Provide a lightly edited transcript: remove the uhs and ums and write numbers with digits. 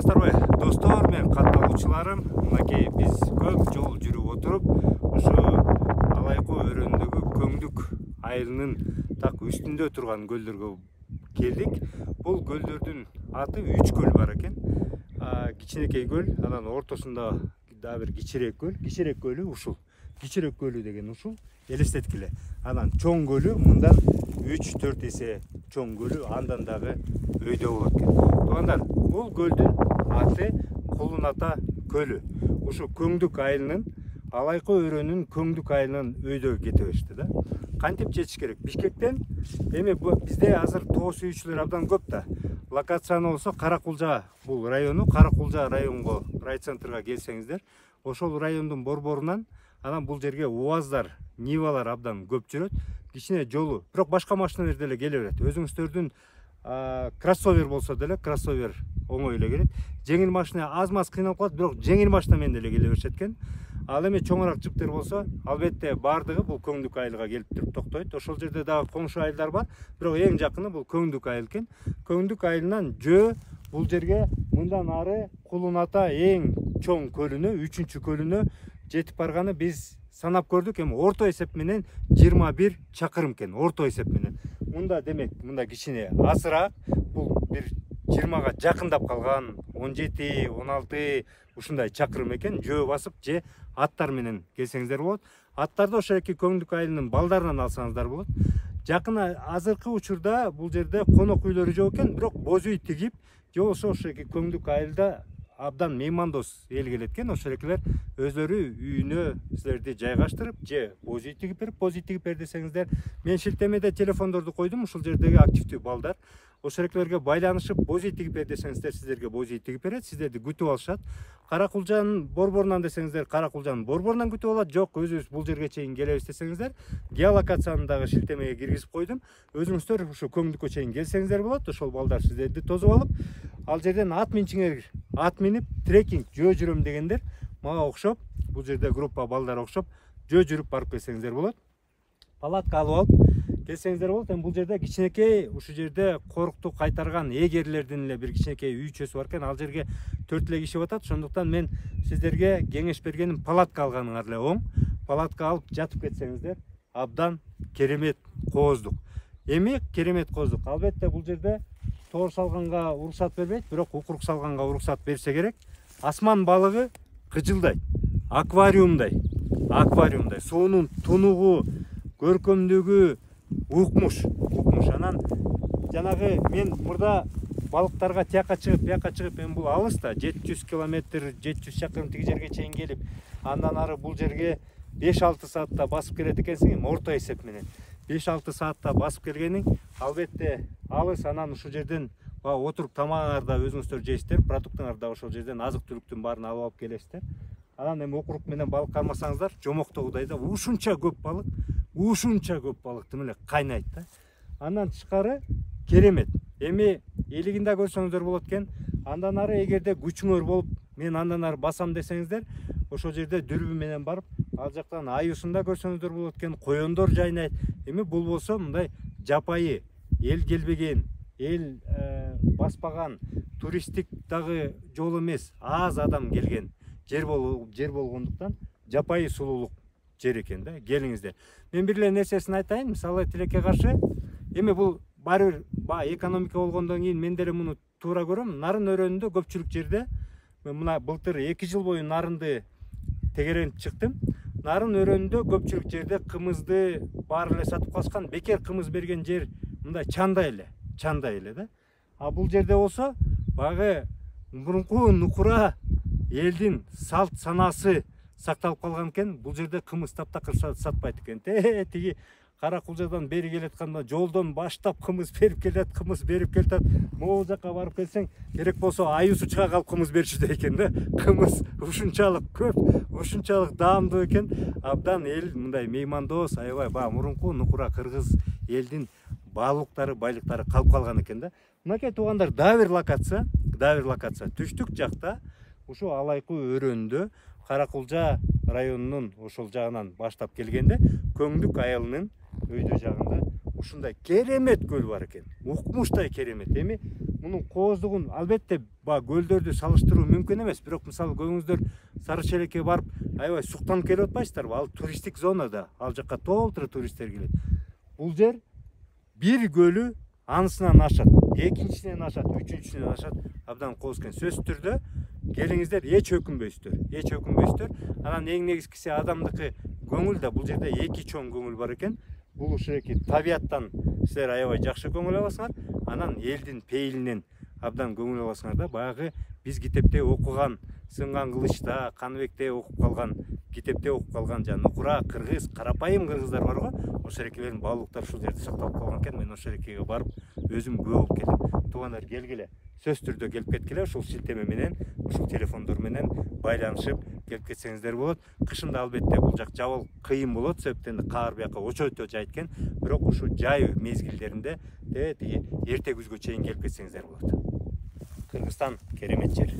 саламатсыздарбы достор, мен катталуучуларым. Мынакей биз көп жол жүрүп отуруп ушу Алайкы өрөөнүндөгү Көңдүк айылынын так үстүндө турган көлдөргө келдик. Бул көлдөрдүн аты 3 көл бар экен. Кичинекей көл, анан ортосунда дагы бир кичирээк көл. Кичирээк көлү ушул. Кичирээк көлү деген ушул. Элестеткиле. Анан чоң көлү мындан 3-4 эсе чоң көлү, андан дагы өйдө болот экен. Туугандар, бул көлдүн аты Кулун Ата көлү. Ушу Көңдүк айылынын, Алайкы өрөөнүнүн Көңдүк айылынын өйдөгө кете беришти да. Кантип жетиш керек? Бишкектен эми бизде азыр тоо сүйүүчүлөр абдан көп да. Локацияны болсо Каракулжа бул району, Каракулжа районго, райцентрга келсеңиздер, ошол райондун борборунан анан бул жерге УАЗдар, Нивалар абдан көп жүрөт. Кичине жолу, бирок башка машиналар деле келе берет. Өзүңүздөрдүн кроссовер болсо деле, кроссовер оңой эле келет. Жеңил машина аз-маз кыйналып калат, бирок жеңил машина менен деле келе беришет экен. Ал эми чоңураак жиптер болсо, албетте бардыгы бул Көңдүк айылга келип туруп токтойт. Ошол жерде дагы коңшу айылдар бар, бирок эң жакыны бул Көңдүк айыл экен. Көңдүк айылынан жөө бул жерге мындан ары Кулун Ата эң чоң көлүнө, 3-чү көлүнө жетип барганы биз санап көрдүк. Эми орто эсеп менен 21 чакырым экен, орто эсеп менен. Мында демек, мында кичине азыраак, бул бир 20га жакындап калган, 17, 16 ушундай чакырым экен. Жөө басып же аттар менен келсеңиздер болот. Аттарды ошо эки Көңдүк айылынын балдарынан алсаңыздар болот. Жакын азыркы учурда бул жерде конок үйлөрү жок экен, бирок боз үй тигип, же болсо ошо эки Көңдүк айылда абдан меймандос эл келет экен. Ошол экелер өздөрү үйүнө силерди жайгаштырып, же боз үй тигип бер десеңиздер, мен шилтемеде телефондорду койдум, ушул жердеги активдүү балдар. Ошол экелерге байланышып, боз үй тигип бер десеңиздер, сиздерге боз үй тигип берет, сиздерди күтүп алышат. Каракулжанын борборунан десеңиздер, Каракулжанын борборунан күтүп алат. Жок, өзүбүз бул жерге чейин келебиз десеңиздер, геолокацияны дагы шилтемеге киргизип койдум. Өзүңүздөр ушу Көңдүккө чейин келсеңиздер болот. Ошол балдар сиздерди тосуп алып, ал жерден ат минчиңер, ат минип трекинг жөө жүрөм дегендер, мага окшоп, бул жерде группа балдар окшоп, жөө жүрүп барып келсеңиздер болот. Палатка алып келсеңиздер болот. Эми бул жерде кичинекей, ушу жерде корукту кайтарган эгерлердин эле бир кичинекей үйчөсү бар экен. Ал жерге 4 эле киши батат. Ошондуктан мен сиздерге кеңеш бергеним палатка алганыңар эле оң. Палатка алып жатып кетсеңиздер, абдан керемет кооздук. Эми керемет кооздук. Албетте бул жерде тоор салганга уруксат бербейт, бирок укурук салганга уруксат берсе керек. Асман балыгы кыжылдайт, аквариумдай. Суунун тунугу, көркөмдүгү укмуш. Анан жанагы мен мурда балыктарга тияка чыгып, бияка чыгып, эми бул алыс да, 700 километр, 700 чакырым тиги жерге чейин келип, андан ары бул жерге 5-6 саатта басып келет экенсиң, эми орто эсеп менен. 5-6 саатта басып келгениң албетте алыс. Анан ушул жерден отуруп тамагыңарды өзүңүздөр жейсиздер, продуктуңарды ошол жерден азык-түлүктүн баарын алып келесиздер. Анан эми окурук менен балык кармасаңыздар, жомоктогудай да ушунча көп балык тим эле кайнайт да. Андан тышкары керемет. Эми элигин да көрсөңүздөр болот экен. Андан ары эгерде күчүңөр болуп, мен андан ары басам десеңиздер, ошол жерде дүрбү менен барып, ал жактан аюусын да көрсөңүздөр болот экен, коёндор жайнайт. Эми бул болсо мындай жапайы, эл келбеген, эл баспаган, туристтик дагы жол эмес, аз адам келген жер болгондуктан жапайы сулуулук жер экен да. Келиңиздер. Мен бир эле нерсесин айтайын, мисалы тилекке каршы, эми бул баары бир экономика болгондон кийин мен деле муну туура көрөм. Нарын өрөөнүндө көпчүлүк жерде, мен мына былтыр 2 жыл бою нарынды тегеренип чыктым. Нарын өрөөнүндө көпчүлүк жерде кымызды баары эле сатып калышкан, бекер кымыз берген жер мындай чандай эле да. А бул жерде болсо багы мурунку нукура элдин салт санаасы сакталып калган экен. Бул жерде кымыз таптакыр сатпайт экен. Тиги Каракулжадан бери келатканда жолдон баштап кымыз берип келет. Могул жака барып келсең, керек болсо аюусу чыга калып кымыз беришти экен да. Кымыз ушунчалык көп, ушунчалык даамдуу экен. Абдан эл мындай меймандос, аябай мурунку нукура кыргыз элдин байлыктары калып калган экен да. Мынакей туугандар, дагы бир локация. Түштүк жакта, ушу Алайкы өрөөнүндө Каракулжа районунун ошол жагынан баштап келгенде Көңдүк айылынын өйдө жагында ушундай керемет көл бар экен. Укмуштай керемет. Эми мунун кооздугун албетте баягы көлдөрдү салыштыруу мүмкүн эмес, бирок мисалы көрүңүздөр Сары Шелекке барып аябай суктанып келип атпайсыздарбы? Ал туристтик зонада, ал жакка толтура туристтер келет. Бул жер бир көлү анысынан ашат, экинчисинен ашат, үчүнчүсүнөн ашат, абдан кооз экен. Сөзсүз түрдө келиңиздер, эч өкүнбөйсүздөр. Анан эң негизгиси адамдыкы көңүл да, бул жерде эки чоң көңүл бар экен. Бул ушуеки табияттан силер аябай жакшы көңүл аласыңар, анан элдин пейилинен абдан көңүл аласыңар да. Баягы биз китепте окуган, Сынган кылычта, Каныбекте окуп калган, китепте окуп калган жана нукура кыргыз, карапайым кыргыздар бар го, ошол эрекелердин баалуулуктары ушул жерде сакталып калган экен. Мен ошол эрекеге барып өзүм күбө болуп келдим. Туугандар, келгиле, сөзсүз түрдө келип кеткиле, ушул шилтеме менен, ушул телефондор менен байланышып келип кетсеңиздер болот. Кышында албетте бул жак жабыл кыйын болот, себептен каар бияка очойто жайт экен, бирок ушул жай мезгилдеринде эрте күзгө чейин келип кетсеңиздер болот. Кыргызстан керемет жер.